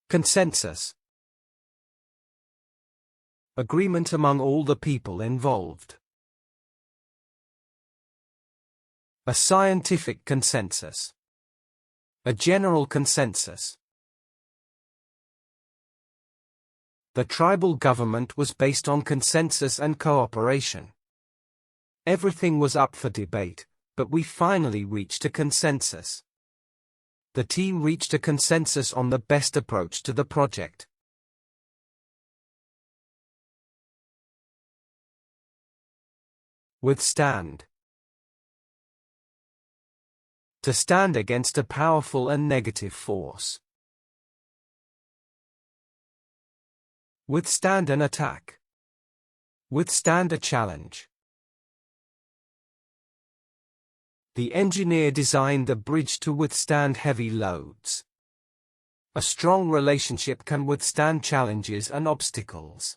Consensus. Agreement among all the people involved. A scientific consensus. A general consensus. The tribal government was based on consensus and cooperation. Everything was up for debate, but we finally reached a consensus. The team reached a consensus on the best approach to the project. Withstand. To stand against a powerful and negative force. Withstand an attack. Withstand a challenge. The engineer designed the bridge to withstand heavy loads. A strong relationship can withstand challenges and obstacles.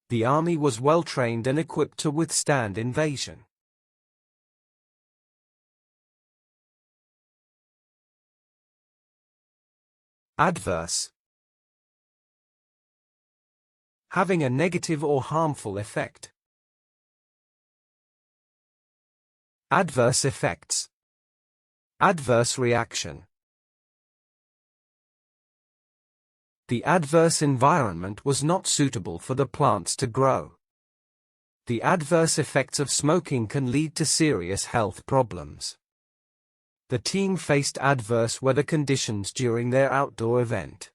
The army was well trained and equipped to withstand invasion. Adverse. Having a negative or harmful effect. Adverse effects. Adverse reaction. The adverse environment was not suitable for the plants to grow. The adverse effects of smoking can lead to serious health problems. The team faced adverse weather conditions during their outdoor event.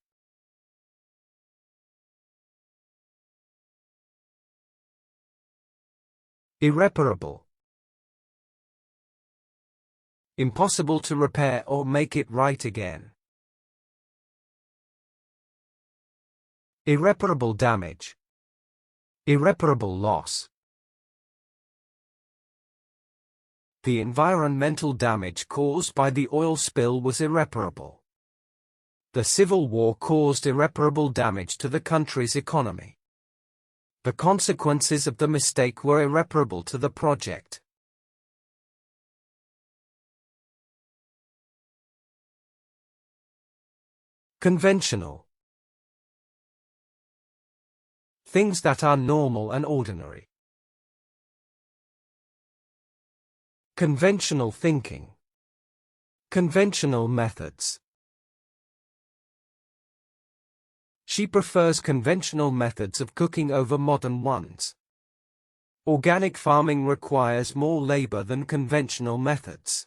Irreparable. Impossible to repair or make it right again. Irreparable damage. Irreparable loss. The environmental damage caused by the oil spill was irreparable. The Civil War caused irreparable damage to the country's economy. The consequences of the mistake were irreparable to the project. Conventional. Things that are normal and ordinary. Conventional thinking. Conventional methods. She prefers conventional methods of cooking over modern ones. Organic farming requires more labor than conventional methods.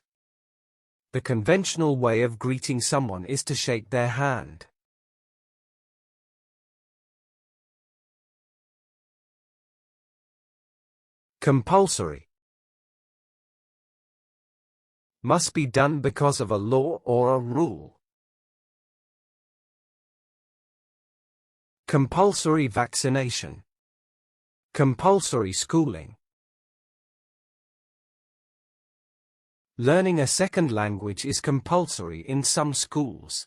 The conventional way of greeting someone is to shake their hand. Compulsory. Must be done because of a law or a rule. Compulsory vaccination. Compulsory schooling. Learning a second language is compulsory in some schools.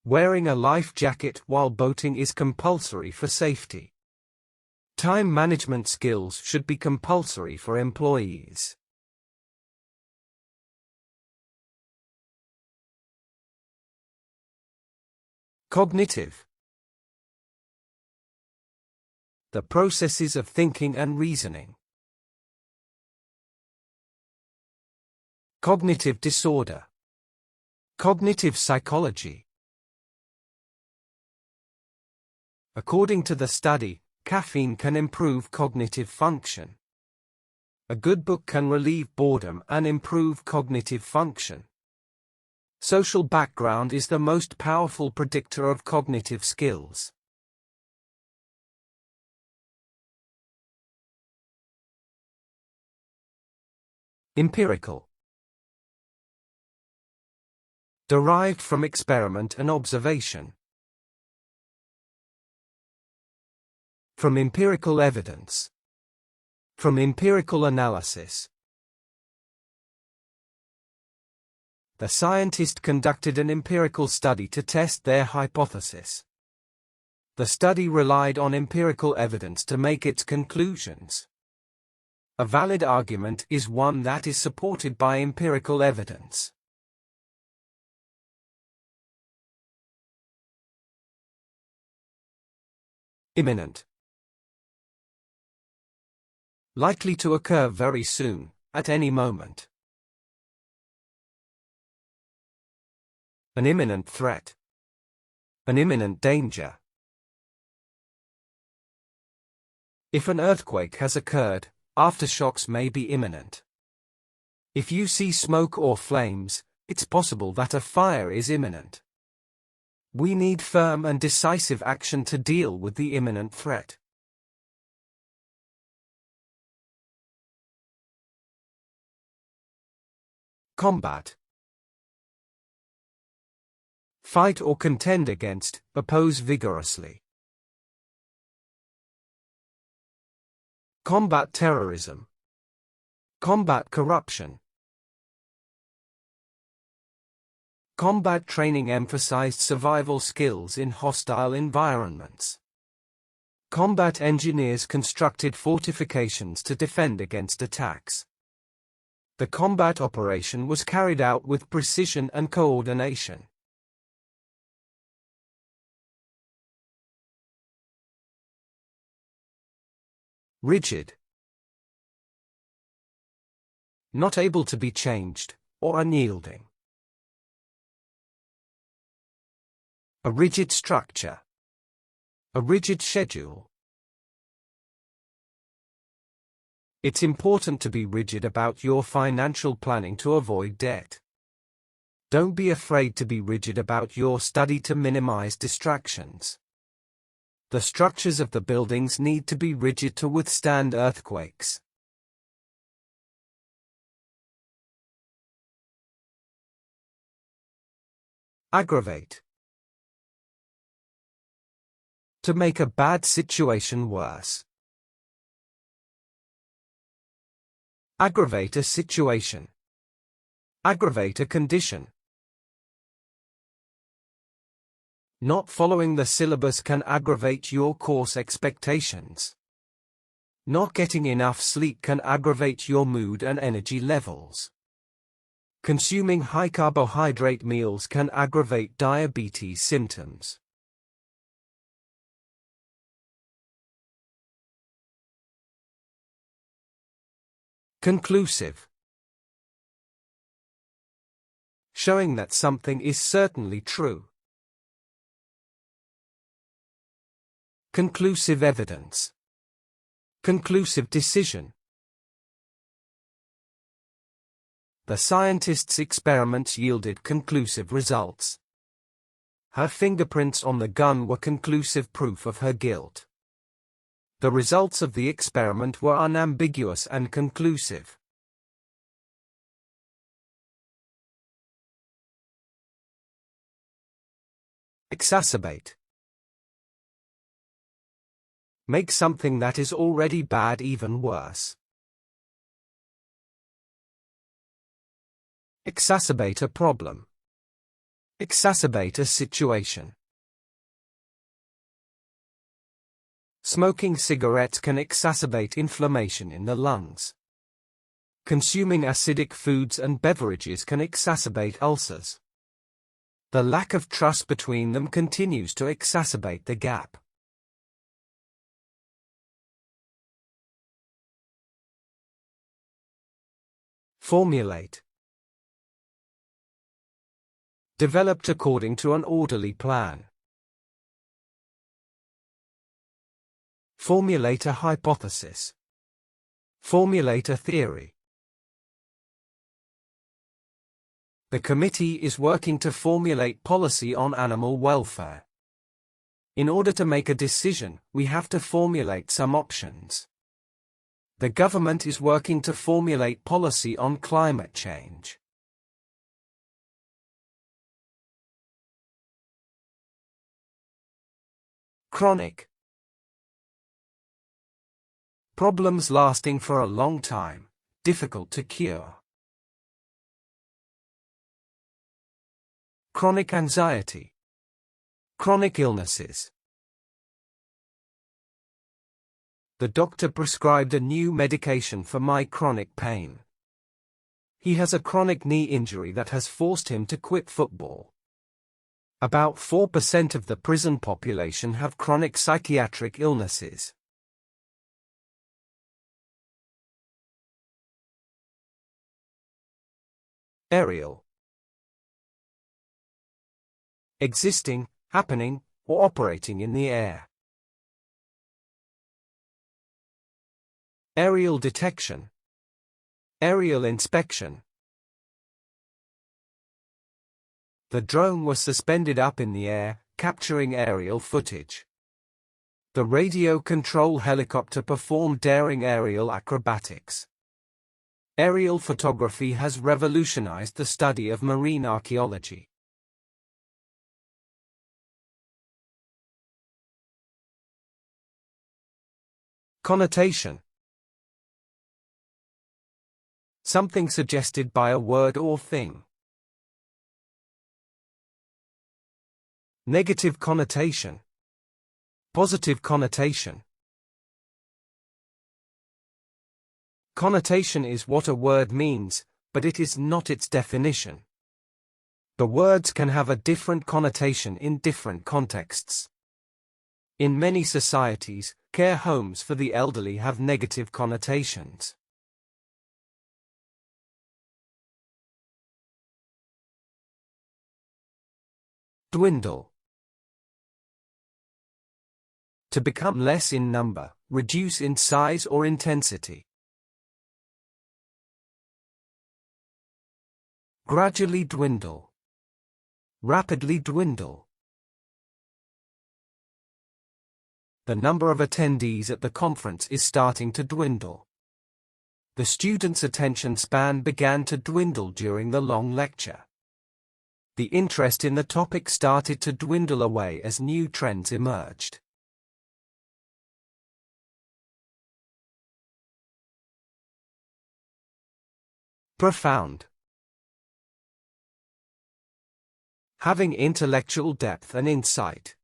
Wearing a life jacket while boating is compulsory for safety. Time management skills should be compulsory for employees. Cognitive. The processes of thinking and reasoning. Cognitive disorder. Cognitive psychology. According to the study, caffeine can improve cognitive function. A good book can relieve boredom and improve cognitive function. Social background is the most powerful predictor of cognitive skills. Empirical. Derived from experiment and observation. From empirical evidence. From empirical analysis. The scientist conducted an empirical study to test their hypothesis. The study relied on empirical evidence to make its conclusions. A valid argument is one that is supported by empirical evidence. Imminent. Likely to occur very soon, at any moment. An imminent threat. An imminent danger. If an earthquake has occurred, aftershocks may be imminent. If you see smoke or flames, it's possible that a fire is imminent. We need firm and decisive action to deal with the imminent threat. Combat. Fight or contend against, oppose vigorously. Combat terrorism. Combat corruption. Combat training emphasized survival skills in hostile environments. Combat engineers constructed fortifications to defend against attacks. The combat operation was carried out with precision and coordination. Rigid. Not able to be changed, or unyielding. A rigid structure. A rigid schedule. It's important to be rigid about your financial planning to avoid debt. Don't be afraid to be rigid about your study to minimize distractions. The structures of the buildings need to be rigid to withstand earthquakes. Aggravate. To make a bad situation worse. Aggravate a situation. Aggravate a condition. Not following the syllabus can aggravate your course expectations. Not getting enough sleep can aggravate your mood and energy levels. Consuming high carbohydrate meals can aggravate diabetes symptoms. Conclusive. Showing that something is certainly true. Conclusive evidence. Conclusive decision. The scientist's experiments yielded conclusive results. Her fingerprints on the gun were conclusive proof of her guilt. The results of the experiment were unambiguous and conclusive. Exacerbate. Make something that is already bad even worse. Exacerbate a problem. Exacerbate a situation. Smoking cigarettes can exacerbate inflammation in the lungs. Consuming acidic foods and beverages can exacerbate ulcers. The lack of trust between them continues to exacerbate the gap. Formulate. Developed according to an orderly plan. Formulate a hypothesis. Formulate a theory. The committee is working to formulate policy on animal welfare. In order to make a decision, we have to formulate some options. The government is working to formulate policy on climate change. Chronic. Problems lasting for a long time, difficult to cure. Chronic anxiety. Chronic illnesses. The doctor prescribed a new medication for my chronic pain. He has a chronic knee injury that has forced him to quit football. About 4% of the prison population have chronic psychiatric illnesses. Aerial. Existing, happening, or operating in the air. Aerial detection. Aerial inspection. The drone was suspended up in the air, capturing aerial footage. The radio control helicopter performed daring aerial acrobatics. Aerial photography has revolutionized the study of marine archaeology. Connotation. Something suggested by a word or thing. Negative connotation. Positive connotation. Connotation is what a word means, but it is not its definition. The words can have a different connotation in different contexts. In many societies, care homes for the elderly have negative connotations. Dwindle. To become less in number, reduce in size or intensity. Gradually dwindle. Rapidly dwindle. The number of attendees at the conference is starting to dwindle. The students' attention span began to dwindle during the long lecture. The interest in the topic started to dwindle away as new trends emerged. Profound. Having intellectual depth and insight.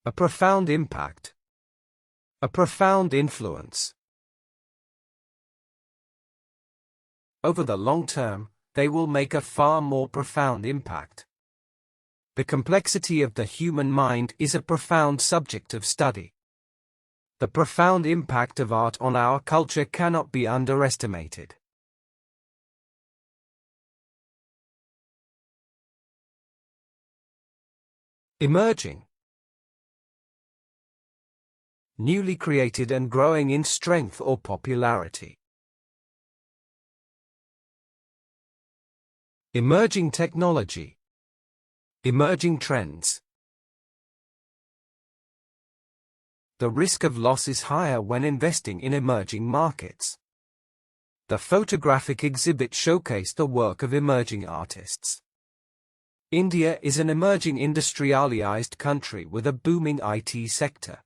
A profound impact. A profound influence. Over the long term, they will make a far more profound impact. The complexity of the human mind is a profound subject of study. The profound impact of art on our culture cannot be underestimated. Emerging. Newly created and growing in strength or popularity. Emerging technology. Emerging trends. The risk of loss is higher when investing in emerging markets. The photographic exhibit showcased the work of emerging artists. India is an emerging industrialized country with a booming IT sector.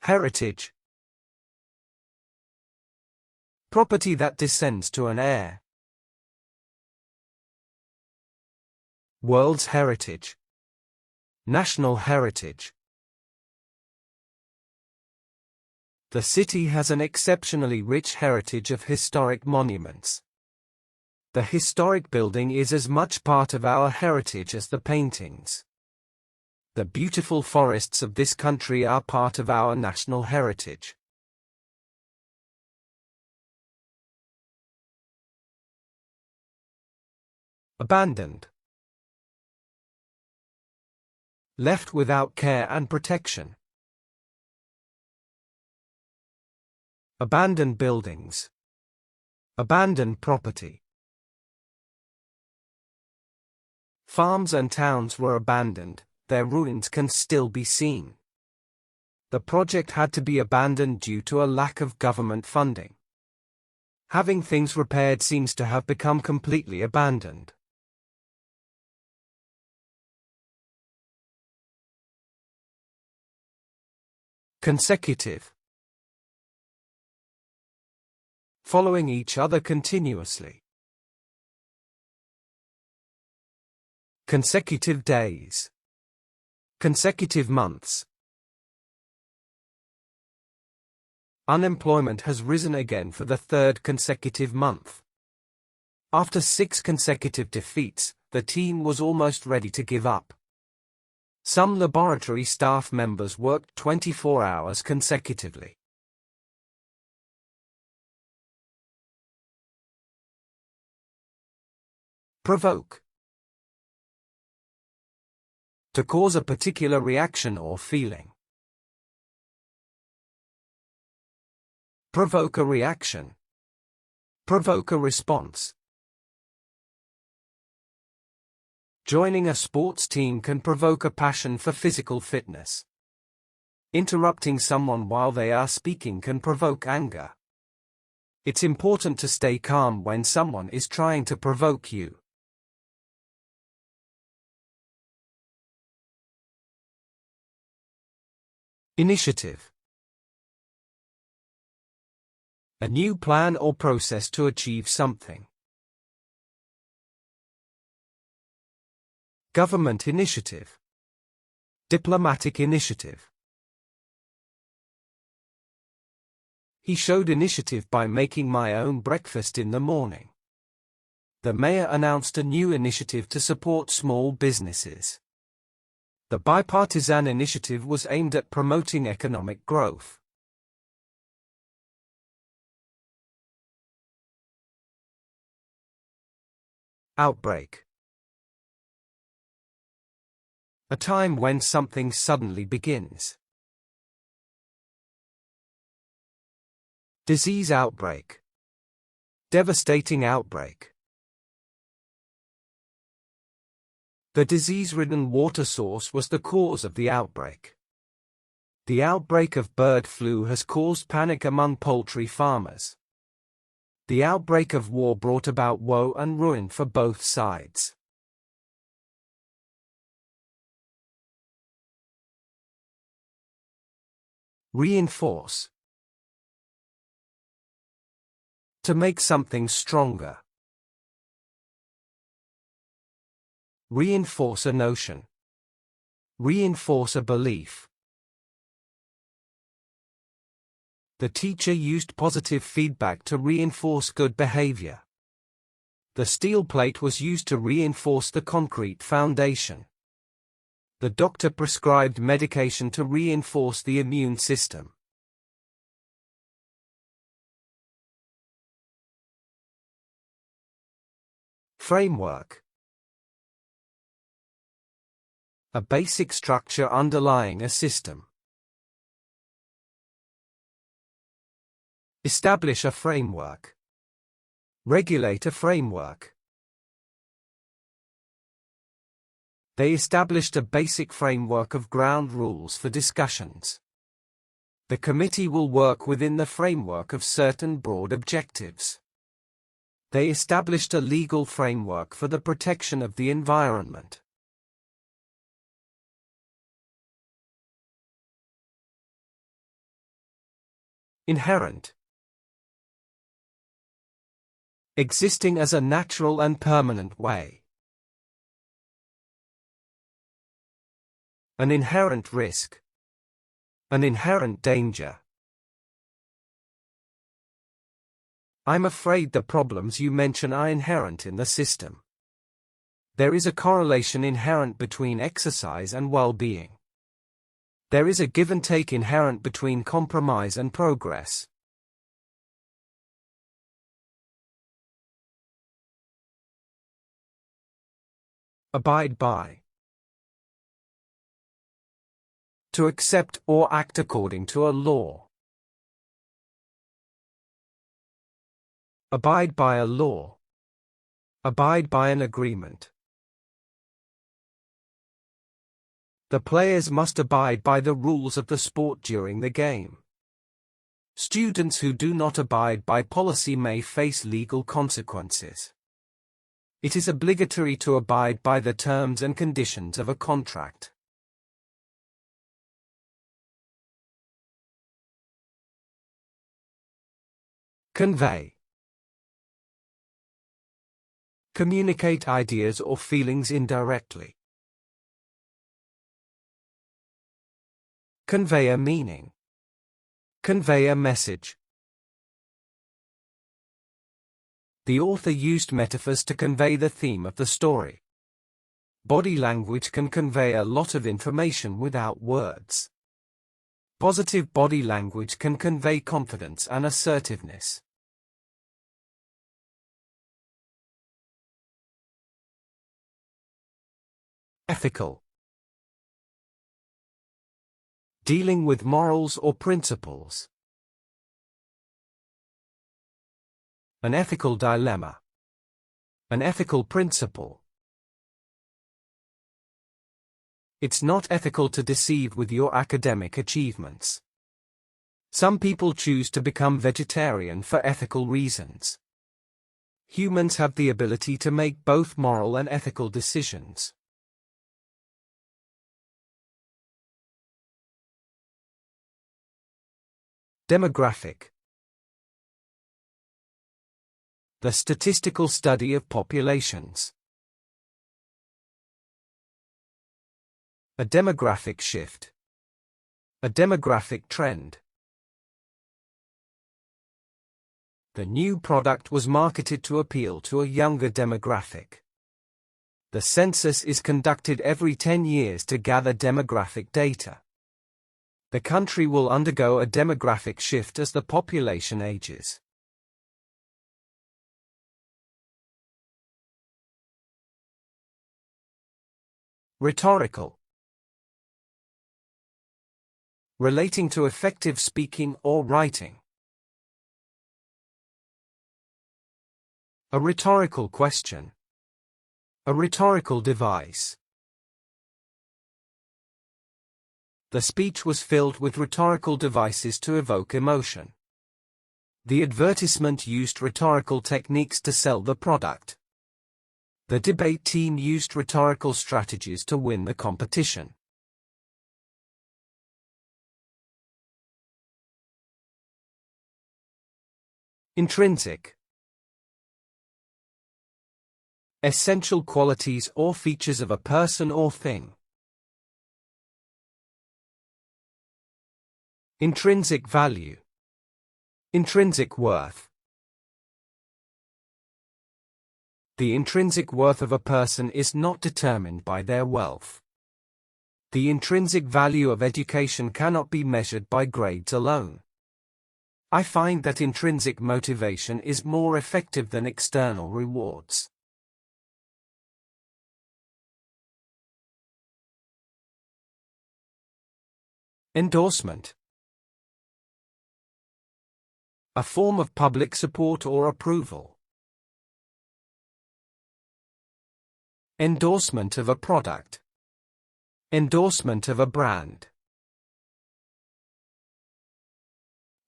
Heritage. Property that descends to an heir. World's heritage. National heritage. The city has an exceptionally rich heritage of historic monuments. The historic building is as much part of our heritage as the paintings. The beautiful forests of this country are part of our national heritage. Abandoned. Left without care and protection. Abandoned buildings. Abandoned property. Farms and towns were abandoned, their ruins can still be seen. The project had to be abandoned due to a lack of government funding. Having things repaired seems to have become completely abandoned. Consecutive. Following each other continuously. Consecutive days. Consecutive months. Unemployment has risen again for the third consecutive month. After 6 consecutive defeats, the team was almost ready to give up. Some laboratory staff members worked 24 hours consecutively. Provoke. To cause a particular reaction or feeling. Provoke a reaction. Provoke a response. Joining a sports team can provoke a passion for physical fitness. Interrupting someone while they are speaking can provoke anger. It's important to stay calm when someone is trying to provoke you. Initiative. A new plan or process to achieve something. Government initiative. Diplomatic initiative. He showed initiative by making my own breakfast in the morning. The mayor announced a new initiative to support small businesses. The bipartisan initiative was aimed at promoting economic growth. Outbreak. A time when something suddenly begins. Disease outbreak. Devastating outbreak. The disease-ridden water source was the cause of the outbreak. The outbreak of bird flu has caused panic among poultry farmers. The outbreak of war brought about woe and ruin for both sides. Reinforce. To make something stronger. Reinforce a notion. Reinforce a belief. The teacher used positive feedback to reinforce good behavior. The steel plate was used to reinforce the concrete foundation. The doctor prescribed medication to reinforce the immune system. Framework. A basic structure underlying a system. Establish a framework. Regulate a framework. They established a basic framework of ground rules for discussions. The committee will work within the framework of certain broad objectives. They established a legal framework for the protection of the environment. Inherent. Existing as a natural and permanent way. An inherent risk. An inherent danger. I'm afraid the problems you mention are inherent in the system. There is a correlation inherent between exercise and well-being. There is a give and take inherent between compromise and progress. Abide by. To accept or act according to a law. Abide by a law. Abide by an agreement. The players must abide by the rules of the sport during the game. Students who do not abide by policy may face legal consequences. It is obligatory to abide by the terms and conditions of a contract. Convey. Communicate ideas or feelings indirectly. Convey a meaning. Convey a message. The author used metaphors to convey the theme of the story. Body language can convey a lot of information without words. Positive body language can convey confidence and assertiveness. Ethical. Dealing with morals or principles. An ethical dilemma. An ethical principle. It's not ethical to deceive with your academic achievements. Some people choose to become vegetarian for ethical reasons. Humans have the ability to make both moral and ethical decisions. Demographic. The statistical study of populations. A demographic shift. A demographic trend. The new product was marketed to appeal to a younger demographic. The census is conducted every 10 years to gather demographic data. The country will undergo a demographic shift as the population ages. Rhetorical. Relating to effective speaking or writing. A rhetorical question. A rhetorical device. The speech was filled with rhetorical devices to evoke emotion. The advertisement used rhetorical techniques to sell the product. The debate team used rhetorical strategies to win the competition. Intrinsic. Essential qualities or features of a person or thing. Intrinsic value. Intrinsic worth. The intrinsic worth of a person is not determined by their wealth. The intrinsic value of education cannot be measured by grades alone. I find that intrinsic motivation is more effective than external rewards. Endorsement. A form of public support or approval. Endorsement of a product. Endorsement of a brand.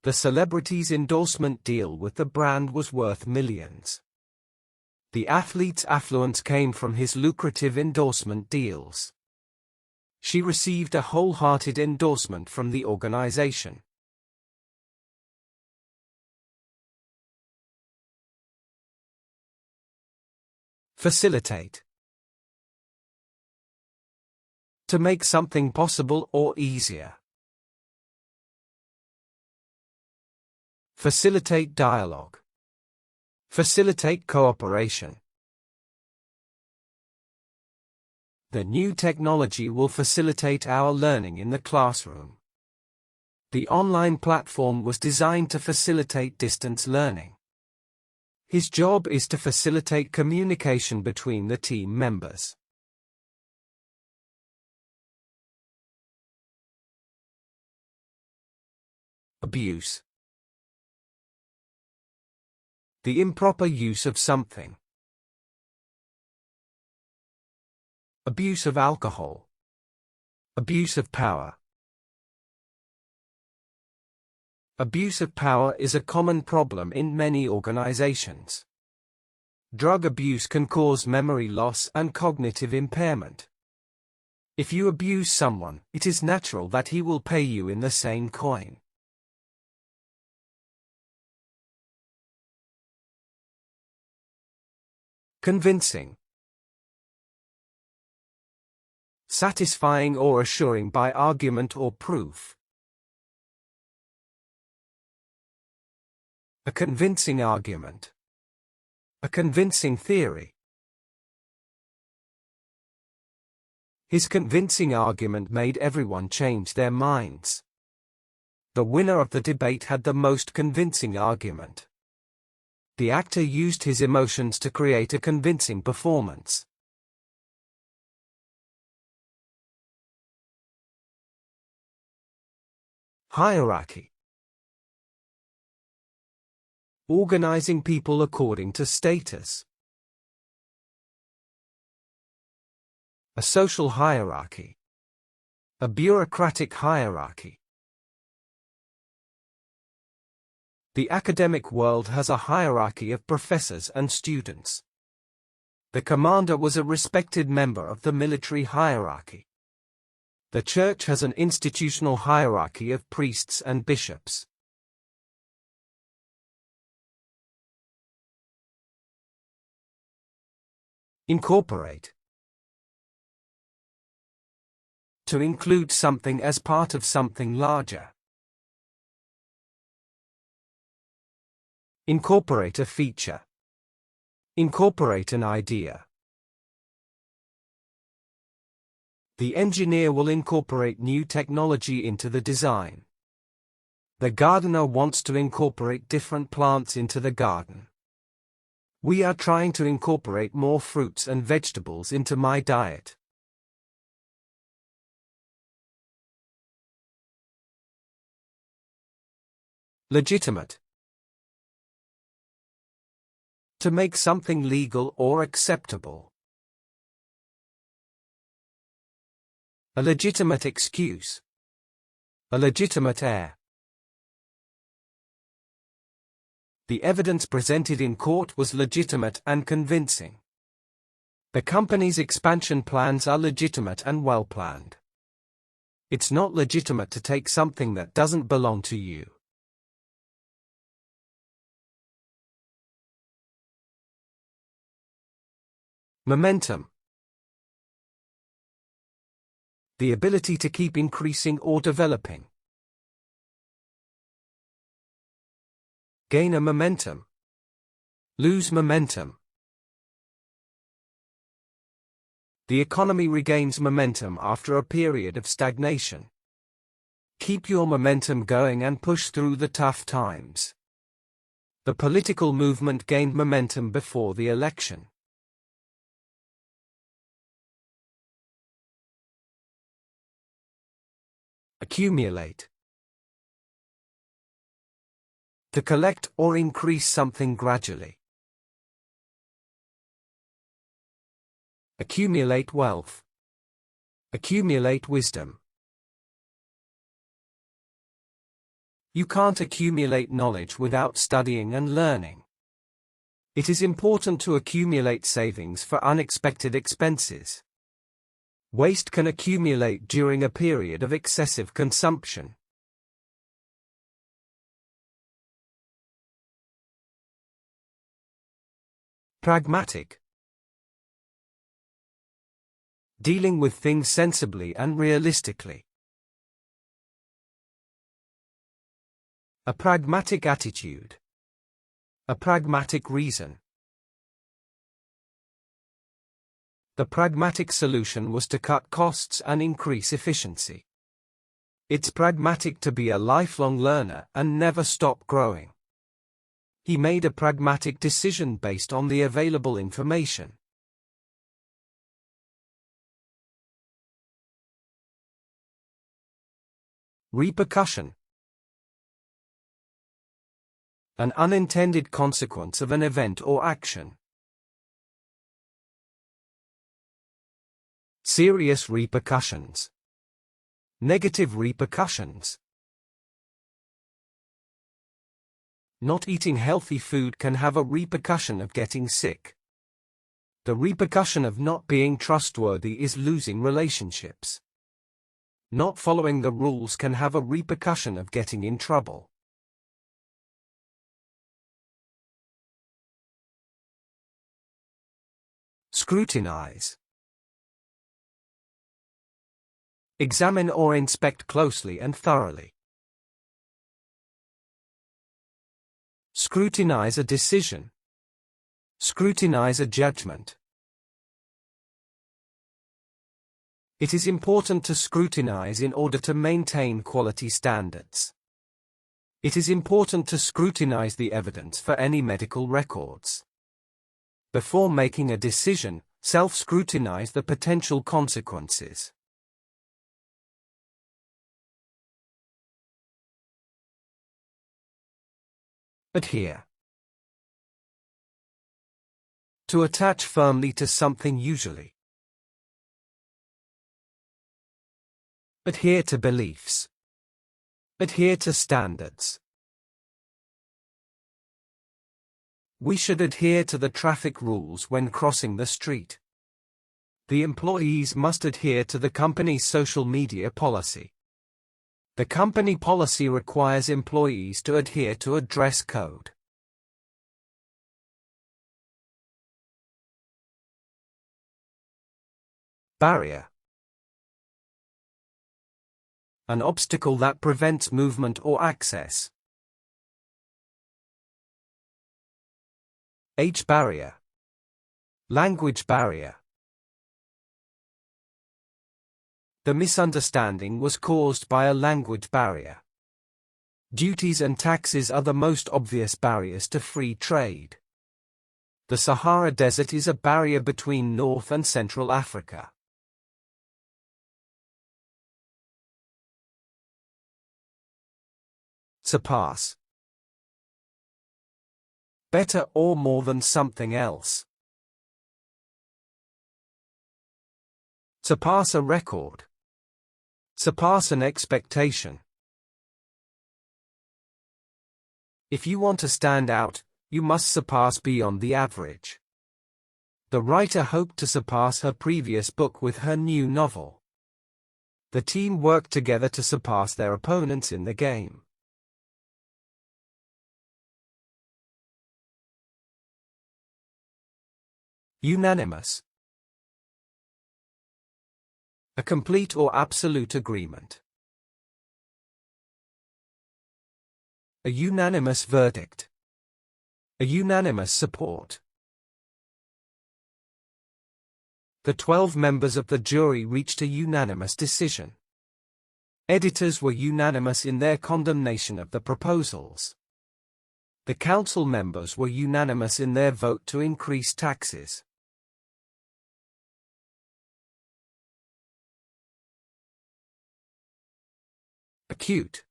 The celebrity's endorsement deal with the brand was worth millions. The athlete's affluence came from his lucrative endorsement deals. She received a wholehearted endorsement from the organization. Facilitate. To make something possible or easier. Facilitate dialogue. Facilitate cooperation. The new technology will facilitate our learning in the classroom. The online platform was designed to facilitate distance learning. His job is to facilitate communication between the team members. Abuse. The improper use of something. Abuse of alcohol. Abuse of power. Abuse of power is a common problem in many organizations. Drug abuse can cause memory loss and cognitive impairment. If you abuse someone, it is natural that he will pay you in the same coin. Convincing. Satisfying or assuring by argument or proof. A convincing argument. A convincing theory. His convincing argument made everyone change their minds. The winner of the debate had the most convincing argument. The actor used his emotions to create a convincing performance. Hierarchy. Organizing people according to status. A social hierarchy. A bureaucratic hierarchy. The academic world has a hierarchy of professors and students. The commander was a respected member of the military hierarchy. The church has an institutional hierarchy of priests and bishops. Incorporate. To include something as part of something larger. Incorporate a feature. Incorporate an idea. The engineer will incorporate new technology into the design. The gardener wants to incorporate different plants into the garden. We are trying to incorporate more fruits and vegetables into my diet. Legitimate. To make something legal or acceptable. A legitimate excuse. A legitimate heir. The evidence presented in court was legitimate and convincing. The company's expansion plans are legitimate and well planned. It's not legitimate to take something that doesn't belong to you. Momentum. The ability to keep increasing or developing. Gain a momentum. Lose momentum. The economy regains momentum after a period of stagnation. Keep your momentum going and push through the tough times. The political movement gained momentum before the election. Accumulate. To collect or increase something gradually. Accumulate wealth. Accumulate wisdom. You can't accumulate knowledge without studying and learning. It is important to accumulate savings for unexpected expenses. Waste can accumulate during a period of excessive consumption. Pragmatic. Dealing with things sensibly and realistically. A pragmatic attitude. A pragmatic reason. The pragmatic solution was to cut costs and increase efficiency. It's pragmatic to be a lifelong learner and never stop growing. He made a pragmatic decision based on the available information. Repercussion. An unintended consequence of an event or action. Serious repercussions. Negative repercussions. Not eating healthy food can have a repercussion of getting sick. The repercussion of not being trustworthy is losing relationships. Not following the rules can have a repercussion of getting in trouble. Scrutinize. Examine or inspect closely and thoroughly. Scrutinize a decision. Scrutinize a judgment. It is important to scrutinize in order to maintain quality standards. It is important to scrutinize the evidence for any medical records. Before making a decision, self-scrutinize the potential consequences. Adhere. To attach firmly to something usually. Adhere to beliefs. Adhere to standards. We should adhere to the traffic rules when crossing the street. The employees must adhere to the company's social media policy. The company policy requires employees to adhere to a dress code. Barrier. An obstacle that prevents movement or access. Age barrier. Language barrier. The misunderstanding was caused by a language barrier. Duties and taxes are the most obvious barriers to free trade. The Sahara Desert is a barrier between North and Central Africa. Surpass. Better or more than something else. Surpass a record. Surpass an expectation. If you want to stand out, you must surpass beyond the average. The writer hoped to surpass her previous book with her new novel. The team worked together to surpass their opponents in the game. Unanimous. A complete or absolute agreement. A unanimous verdict. A unanimous support. The 12 members of the jury reached a unanimous decision. Editors were unanimous in their condemnation of the proposals. The council members were unanimous in their vote to increase taxes. Acute.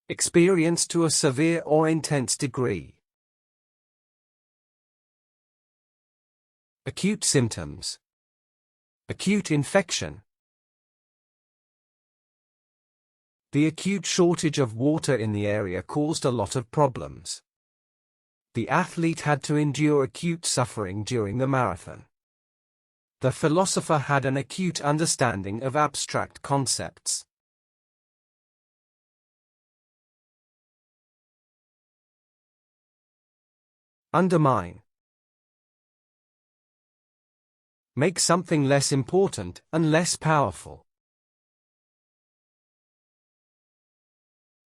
Experience to a severe or intense degree. Acute symptoms. Acute infection. The acute shortage of water in the area caused a lot of problems. The athlete had to endure acute suffering during the marathon. The philosopher had an acute understanding of abstract concepts. Undermine. Make something less important and less powerful.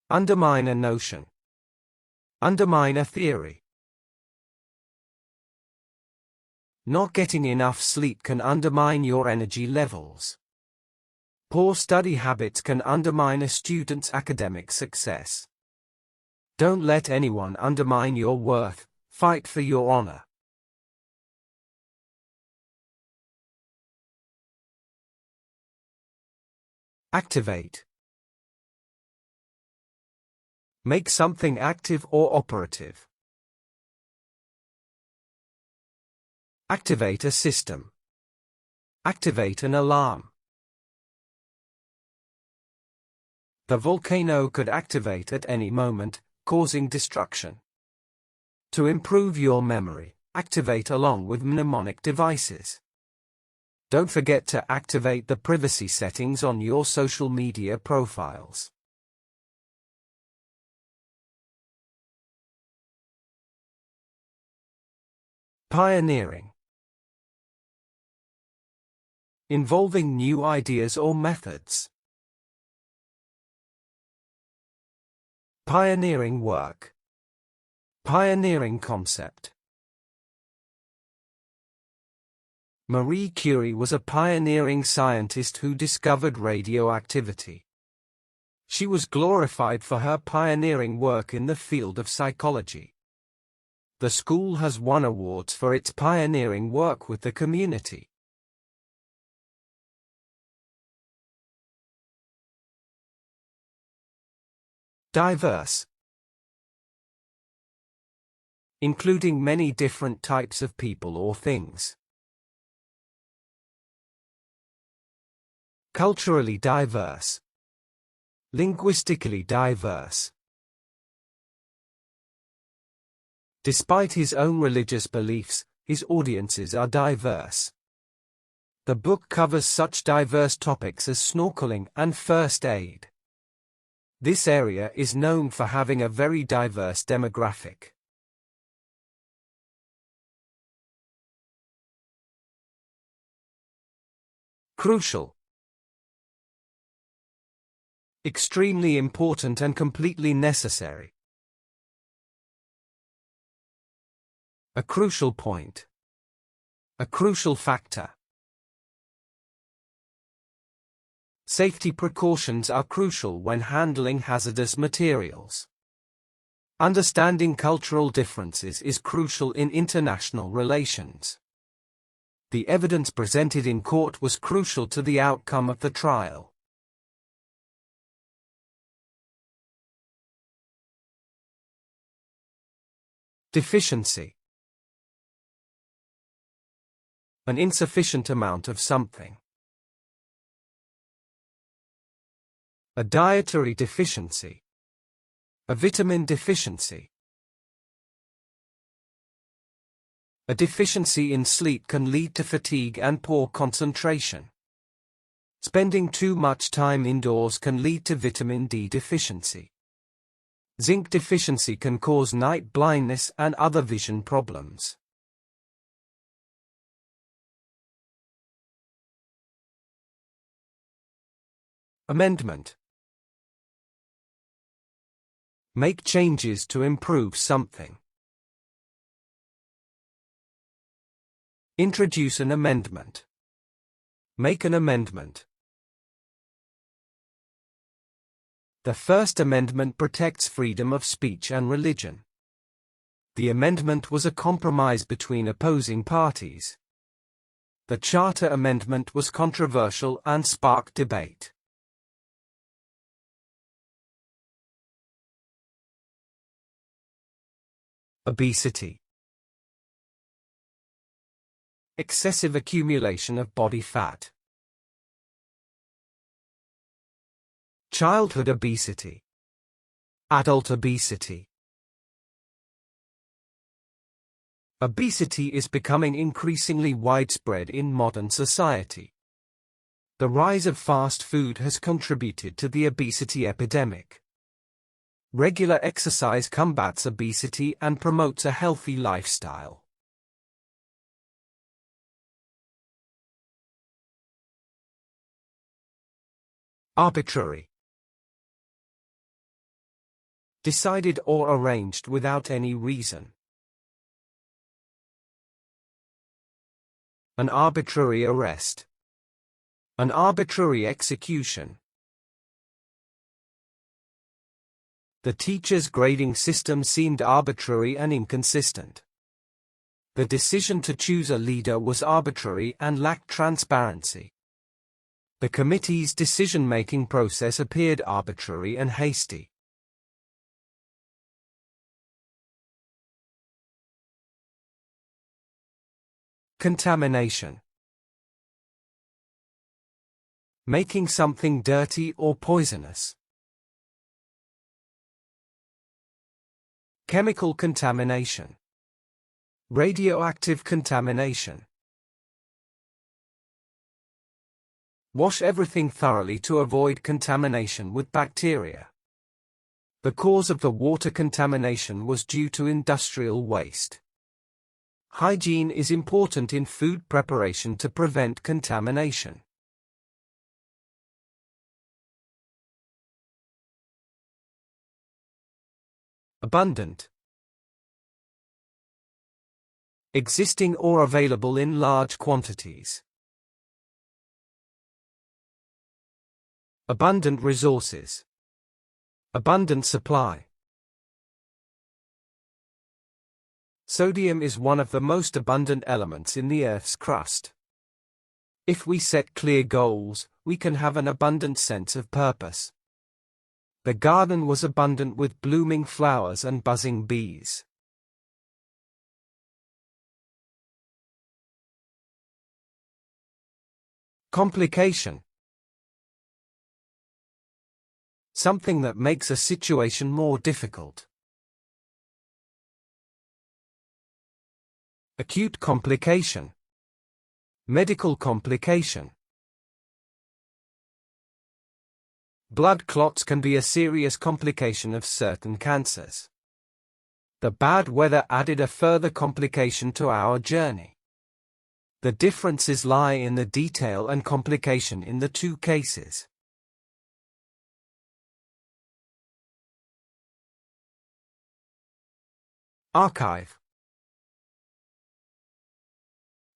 Undermine a notion. Undermine a theory. Not getting enough sleep can undermine your energy levels. Poor study habits can undermine a student's academic success. Don't let anyone undermine your worth. Fight for your honor. Activate. Make something active or operative. Activate a system. Activate an alarm. The volcano could activate at any moment, causing destruction. To improve your memory, activate along with mnemonic devices. Don't forget to activate the privacy settings on your social media profiles. Pioneering. Involving new ideas or methods. Pioneering work. Pioneering concept. Marie Curie was a pioneering scientist who discovered radioactivity. She was glorified for her pioneering work in the field of psychology. The school has won awards for its pioneering work with the community. Diverse. Including many different types of people or things. Culturally diverse. Linguistically diverse. Despite his own religious beliefs, his audiences are diverse. The book covers such diverse topics as snorkeling and first aid. This area is known for having a very diverse demographic. Crucial. Extremely important and completely necessary. A crucial point. A crucial factor. Safety precautions are crucial when handling hazardous materials. Understanding cultural differences is crucial in international relations. The evidence presented in court was crucial to the outcome of the trial. Deficiency. An insufficient amount of something. A dietary deficiency. A vitamin deficiency. A deficiency in sleep can lead to fatigue and poor concentration. Spending too much time indoors can lead to vitamin D deficiency. Zinc deficiency can cause night blindness and other vision problems. Amendment. Make changes to improve something. Introduce an amendment. Make an amendment. The First Amendment protects freedom of speech and religion. The amendment was a compromise between opposing parties. The Charter Amendment was controversial and sparked debate. Obesity. Excessive accumulation of body fat. Childhood obesity. Adult obesity. Obesity is becoming increasingly widespread in modern society. The rise of fast food has contributed to the obesity epidemic. Regular exercise combats obesity and promotes a healthy lifestyle. Arbitrary. Decided or arranged without any reason. An arbitrary arrest. An arbitrary execution. The teacher's grading system seemed arbitrary and inconsistent. The decision to choose a leader was arbitrary and lacked transparency. The committee's decision-making process appeared arbitrary and hasty. Contamination. Making something dirty or poisonous. Chemical contamination. Radioactive contamination. Wash everything thoroughly to avoid contamination with bacteria. The cause of the water contamination was due to industrial waste. Hygiene is important in food preparation to prevent contamination. Abundant. Existing or available in large quantities. Abundant resources. Abundant supply. Sodium is one of the most abundant elements in the Earth's crust. If we set clear goals, we can have an abundant sense of purpose. The garden was abundant with blooming flowers and buzzing bees. Complication. Something that makes a situation more difficult. Acute complication. Medical complication. Blood clots can be a serious complication of certain cancers. The bad weather added a further complication to our journey. The differences lie in the detail and complication in the two cases. Archive.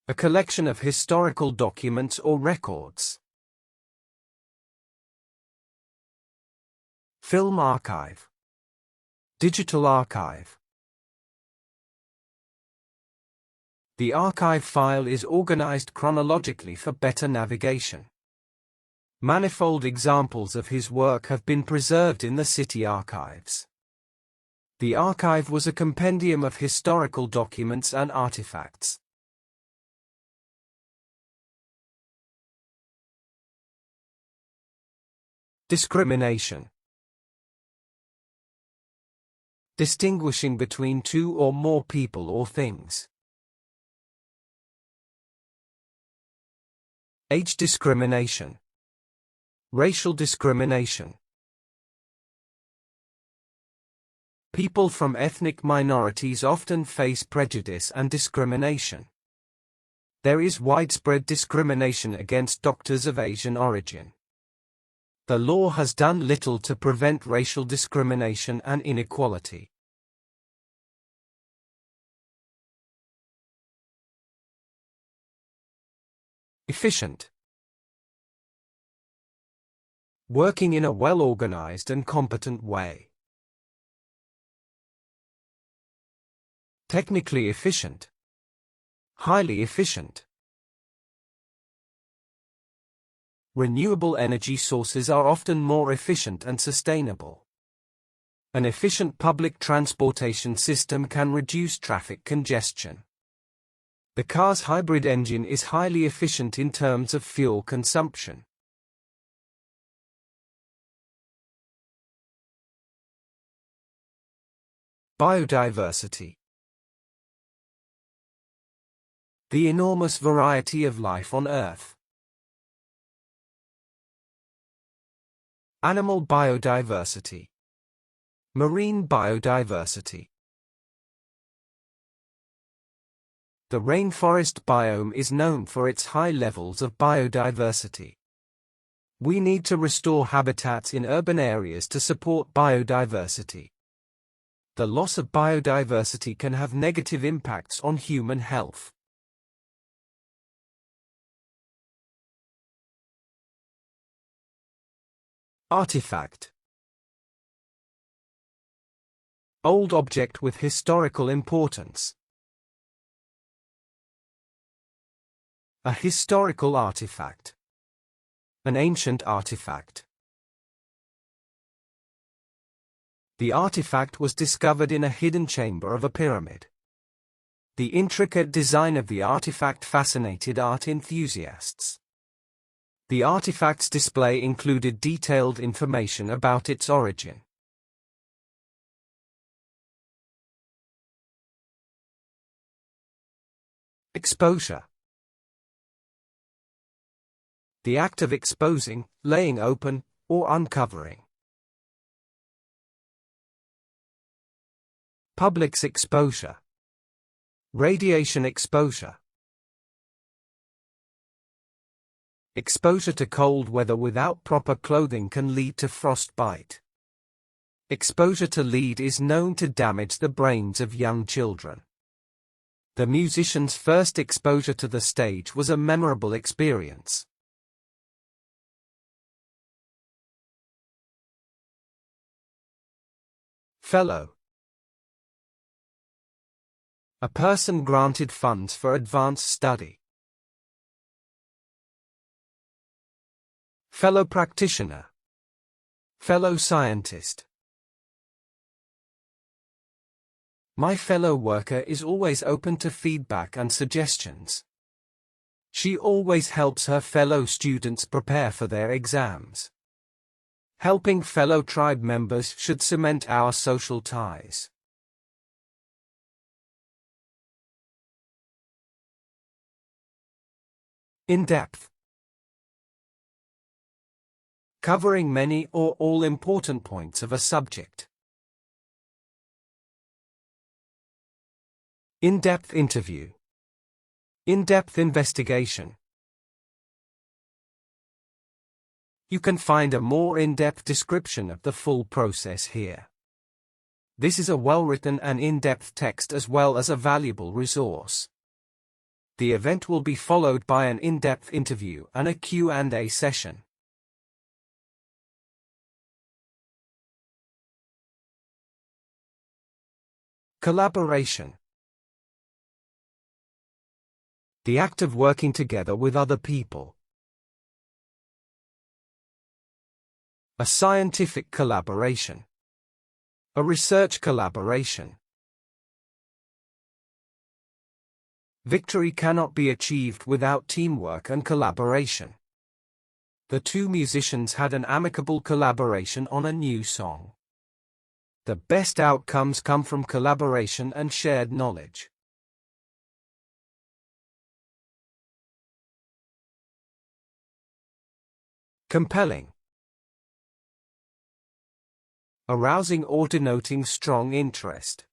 A collection of historical documents or records. Film archive. Digital archive. The archive file is organized chronologically for better navigation. Manifold examples of his work have been preserved in the city archives. The archive was a compendium of historical documents and artifacts. Discrimination. Distinguishing between two or more people or things. Age discrimination. Racial discrimination. People from ethnic minorities often face prejudice and discrimination. There is widespread discrimination against doctors of Asian origin. The law has done little to prevent racial discrimination and inequality. Efficient. Working in a well-organized and competent way. Technically efficient. Highly efficient. Renewable energy sources are often more efficient and sustainable. An efficient public transportation system can reduce traffic congestion. The car's hybrid engine is highly efficient in terms of fuel consumption. Biodiversity. The enormous variety of life on Earth. Animal biodiversity. Marine biodiversity. The rainforest biome is known for its high levels of biodiversity. We need to restore habitats in urban areas to support biodiversity. The loss of biodiversity can have negative impacts on human health. Artifact. Old object with historical importance. A historical artifact. An ancient artifact. The artifact was discovered in a hidden chamber of a pyramid. The intricate design of the artifact fascinated art enthusiasts. The artifact's display included detailed information about its origin. Exposure. The act of exposing, laying open, or uncovering. Public's exposure. Radiation exposure. Exposure to cold weather without proper clothing can lead to frostbite. Exposure to lead is known to damage the brains of young children. The musician's first exposure to the stage was a memorable experience. Fellow. A person granted funds for advanced study. Fellow practitioner. Fellow scientist. My fellow worker is always open to feedback and suggestions. She always helps her fellow students prepare for their exams. Helping fellow tribe members should cement our social ties. In-depth. Covering many or all important points of a subject. In-depth interview. In-depth investigation. You can find a more in-depth description of the full process here. This is a well-written and in-depth text as well as a valuable resource. The event will be followed by an in-depth interview and a Q&A session. Collaboration. The act of working together with other people. A scientific collaboration. A research collaboration. Victory cannot be achieved without teamwork and collaboration. The two musicians had an amicable collaboration on a new song. The best outcomes come from collaboration and shared knowledge. Compelling. Arousing or denoting strong interest.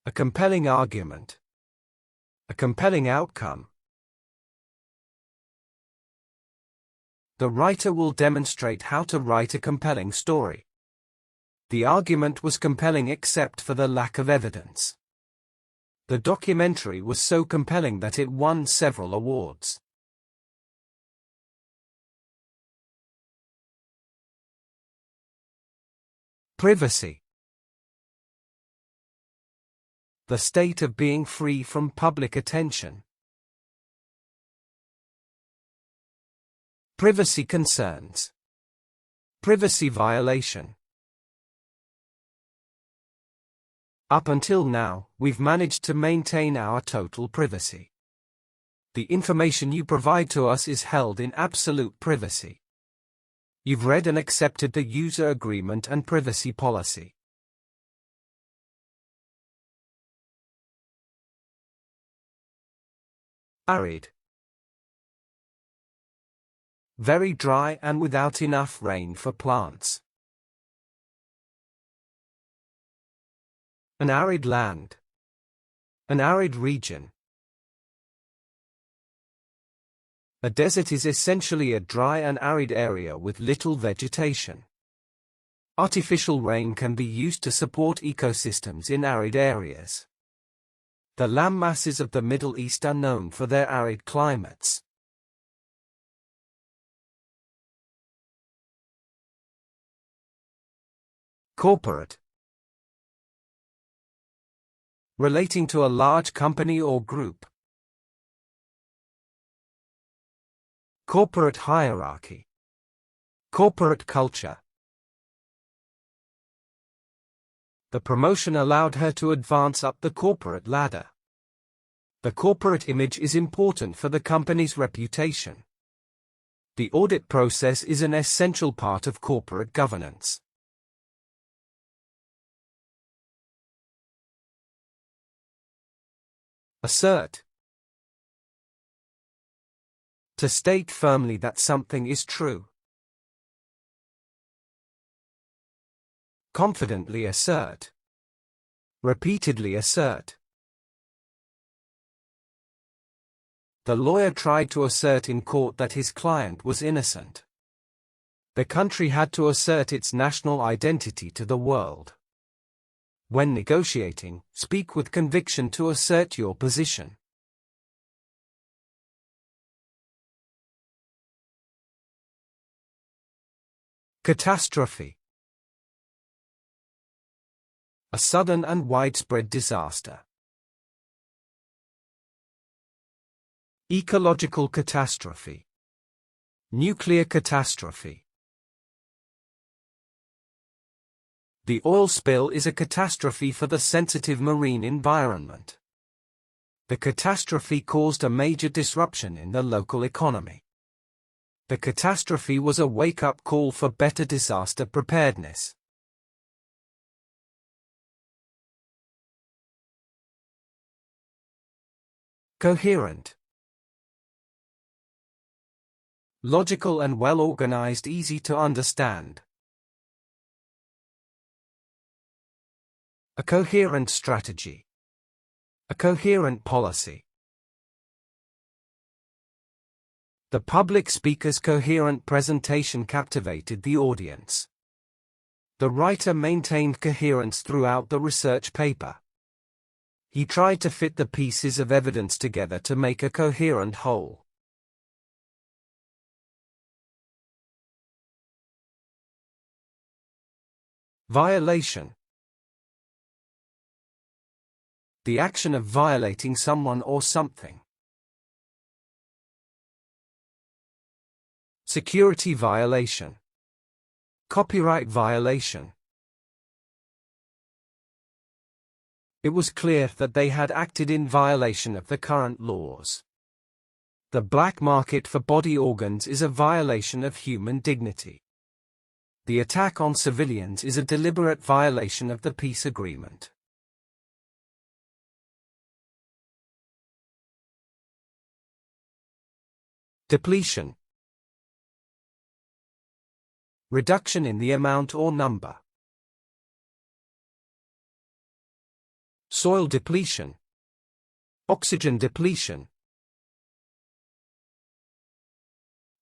A compelling argument. A compelling outcome. The writer will demonstrate how to write a compelling story. The argument was compelling except for the lack of evidence. The documentary was so compelling that it won several awards. Privacy. The state of being free from public attention. Privacy concerns. Privacy violation. Up until now, we've managed to maintain our total privacy. The information you provide to us is held in absolute privacy. You've read and accepted the user agreement and privacy policy. Arid. Very dry and without enough rain for plants. An arid land. An arid region. A desert is essentially a dry and arid area with little vegetation. Artificial rain can be used to support ecosystems in arid areas. The landmasses of the Middle East are known for their arid climates. Corporate. Relating to a large company or group. Corporate hierarchy. Corporate culture. The promotion allowed her to advance up the corporate ladder. The corporate image is important for the company's reputation. The audit process is an essential part of corporate governance. Assert. To state firmly that something is true. Confidently assert. Repeatedly assert. The lawyer tried to assert in court that his client was innocent. The country had to assert its national identity to the world. When negotiating, speak with conviction to assert your position. Catastrophe. A sudden and widespread disaster. Ecological catastrophe. Nuclear catastrophe. The oil spill is a catastrophe for the sensitive marine environment. The catastrophe caused a major disruption in the local economy. The catastrophe was a wake-up call for better disaster preparedness. Coherent. Logical and well-organized, easy to understand. A coherent strategy. A coherent policy. The public speaker's coherent presentation captivated the audience. The writer maintained coherence throughout the research paper. He tried to fit the pieces of evidence together to make a coherent whole. Violation. The action of violating someone or something. Security violation. Copyright violation. It was clear that they had acted in violation of the current laws. The black market for body organs is a violation of human dignity. The attack on civilians is a deliberate violation of the peace agreement. Depletion. Reduction in the amount or number. Soil depletion. Oxygen depletion.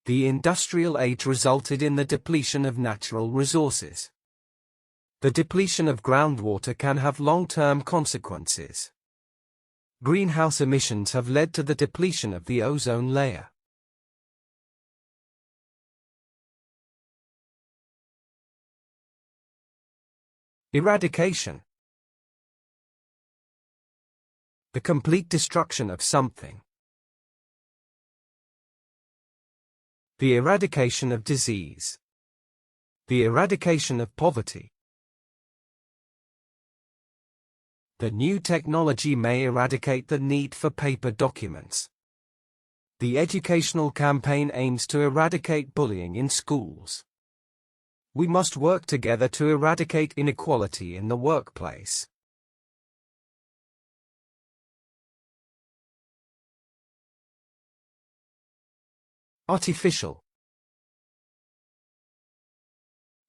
The industrial age resulted in the depletion of natural resources. The depletion of groundwater can have long-term consequences. Greenhouse emissions have led to the depletion of the ozone layer. Eradication. The complete destruction of something. The eradication of disease. The eradication of poverty. The new technology may eradicate the need for paper documents. The educational campaign aims to eradicate bullying in schools. We must work together to eradicate inequality in the workplace. Artificial.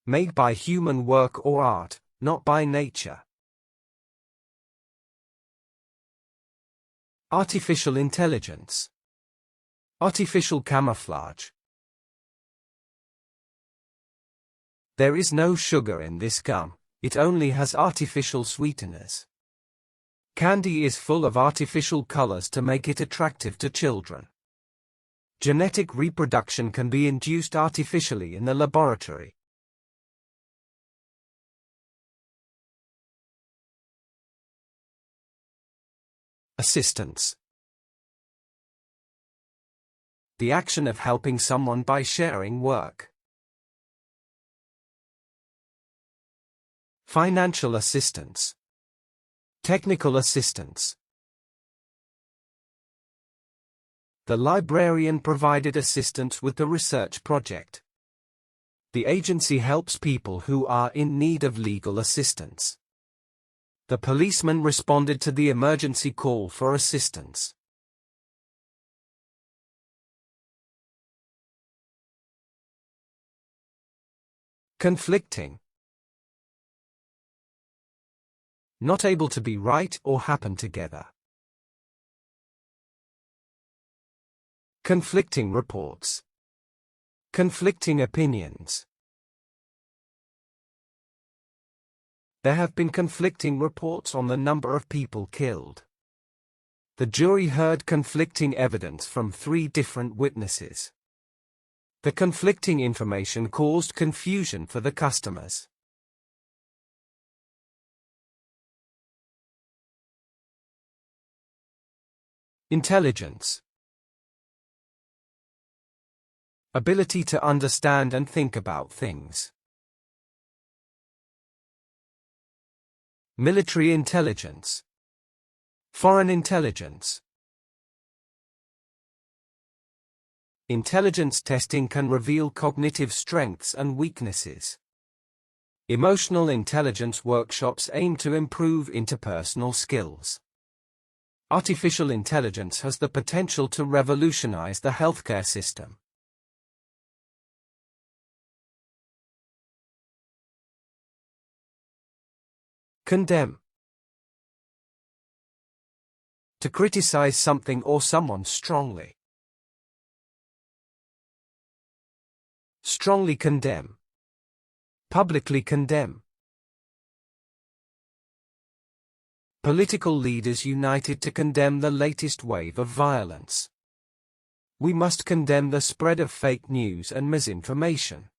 Made by human work or art, not by nature. Artificial intelligence. Artificial camouflage. There is no sugar in this gum, it only has artificial sweeteners. Candy is full of artificial colors to make it attractive to children. Genetic reproduction can be induced artificially in the laboratory. Assistance. The action of helping someone by sharing work. Financial assistance. Technical assistance. The librarian provided assistance with the research project. The agency helps people who are in need of legal assistance. The policeman responded to the emergency call for assistance. Conflicting. Not able to be right or happen together. Conflicting reports. Conflicting opinions. There have been conflicting reports on the number of people killed. The jury heard conflicting evidence from 3 different witnesses. The conflicting information caused confusion for the customers. Intelligence. Ability to understand and think about things. Military intelligence. Foreign intelligence. Intelligence testing can reveal cognitive strengths and weaknesses. Emotional intelligence workshops aim to improve interpersonal skills. Artificial intelligence has the potential to revolutionize the healthcare system. Condemn. To criticize something or someone strongly. Strongly condemn. Publicly condemn. Political leaders united to condemn the latest wave of violence. We must condemn the spread of fake news and misinformation.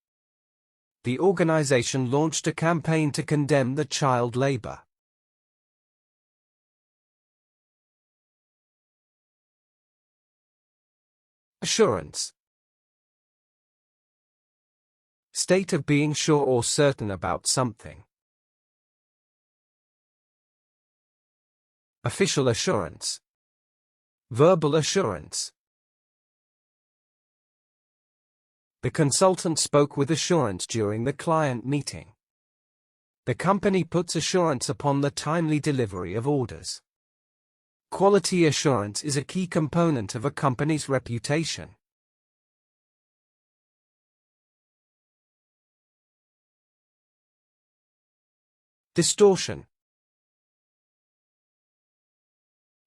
The organization launched a campaign to condemn the child labor. Assurance. State of being sure or certain about something. Official assurance. Verbal assurance. The consultant spoke with assurance during the client meeting. The company puts assurance upon the timely delivery of orders. Quality assurance is a key component of a company's reputation. Distortion.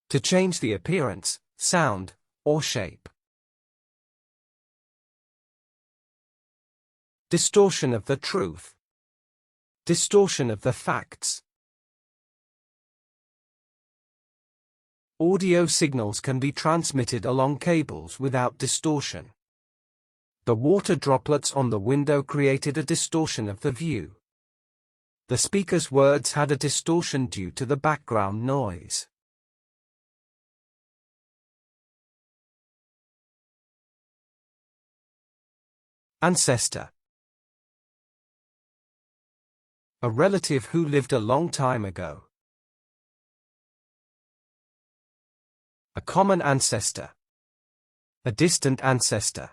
To change the appearance, sound, or shape. Distortion of the truth. Distortion of the facts. Audio signals can be transmitted along cables without distortion. The water droplets on the window created a distortion of the view. The speaker's words had a distortion due to the background noise. Ancestor. A relative who lived a long time ago. A common ancestor. A distant ancestor.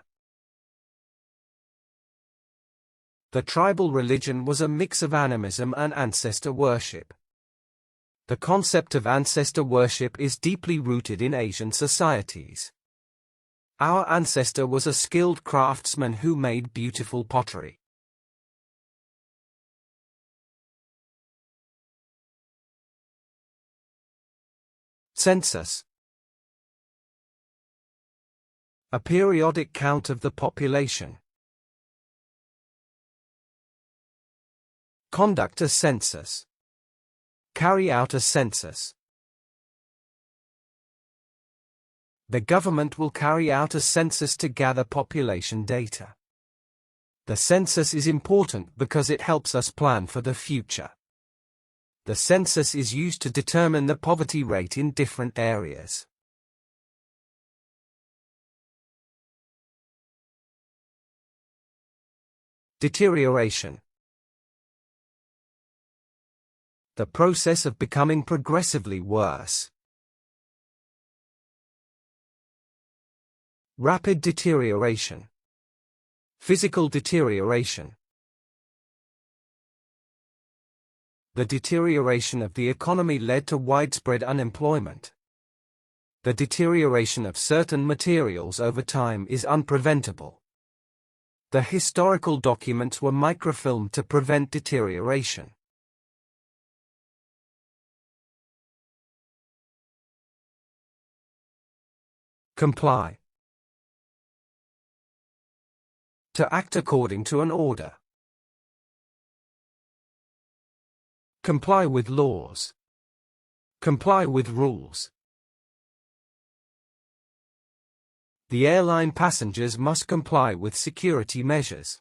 The tribal religion was a mix of animism and ancestor worship. The concept of ancestor worship is deeply rooted in Asian societies. Our ancestor was a skilled craftsman who made beautiful pottery. Census. A periodic count of the population. Conduct a census. Carry out a census. The government will carry out a census to gather population data. The census is important because it helps us plan for the future. The census is used to determine the poverty rate in different areas. Deterioration. The process of becoming progressively worse. Rapid deterioration. Physical deterioration. The deterioration of the economy led to widespread unemployment. The deterioration of certain materials over time is unpreventable. The historical documents were microfilmed to prevent deterioration. Comply. To act according to an order. Comply with laws. Comply with rules. The airline passengers must comply with security measures.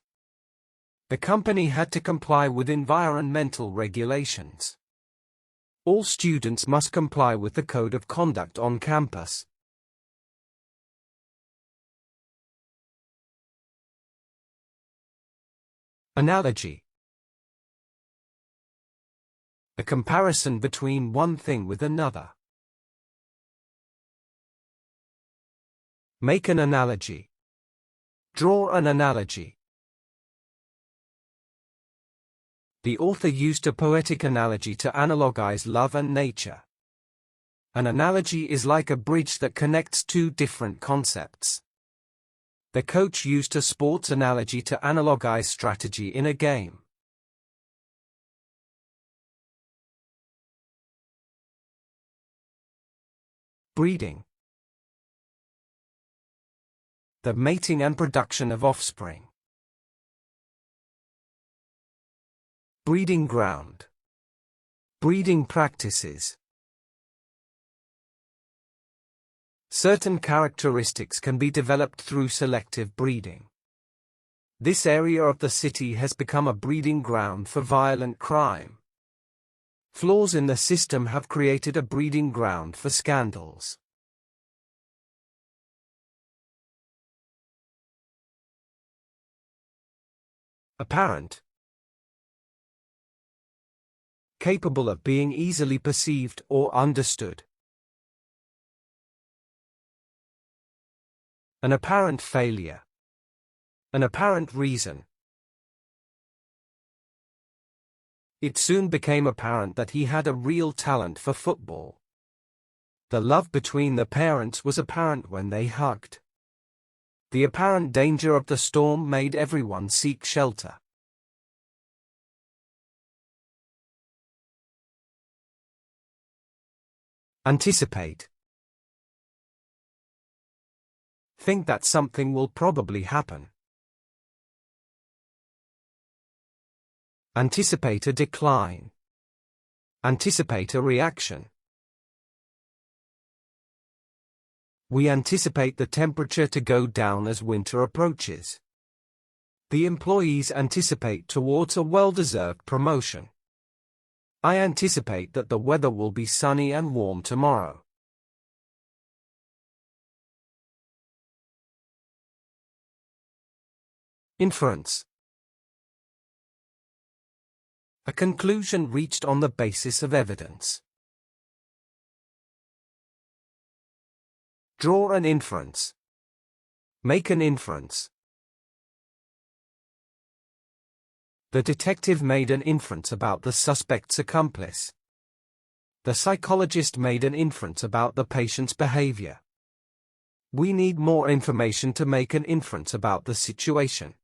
The company had to comply with environmental regulations. All students must comply with the code of conduct on campus. Analogy. A comparison between one thing with another. Make an analogy. Draw an analogy. The author used a poetic analogy to analogize love and nature. An analogy is like a bridge that connects two different concepts. The coach used a sports analogy to analogize strategy in a game. Breeding. The mating and production of offspring. Breeding ground. Breeding practices. Certain characteristics can be developed through selective breeding. This area of the city has become a breeding ground for violent crime. Flaws in the system have created a breeding ground for scandals. Apparent. Capable of being easily perceived or understood. An apparent failure. An apparent reason. It soon became apparent that he had a real talent for football. The love between the parents was apparent when they hugged. The apparent danger of the storm made everyone seek shelter. Anticipate. Think that something will probably happen. Anticipate a decline. Anticipate a reaction. We anticipate the temperature to go down as winter approaches. The employees anticipate towards a well-deserved promotion. I anticipate that the weather will be sunny and warm tomorrow. Inference. A conclusion reached on the basis of evidence. Draw an inference. Make an inference. The detective made an inference about the suspect's accomplice. The psychologist made an inference about the patient's behavior. We need more information to make an inference about the situation.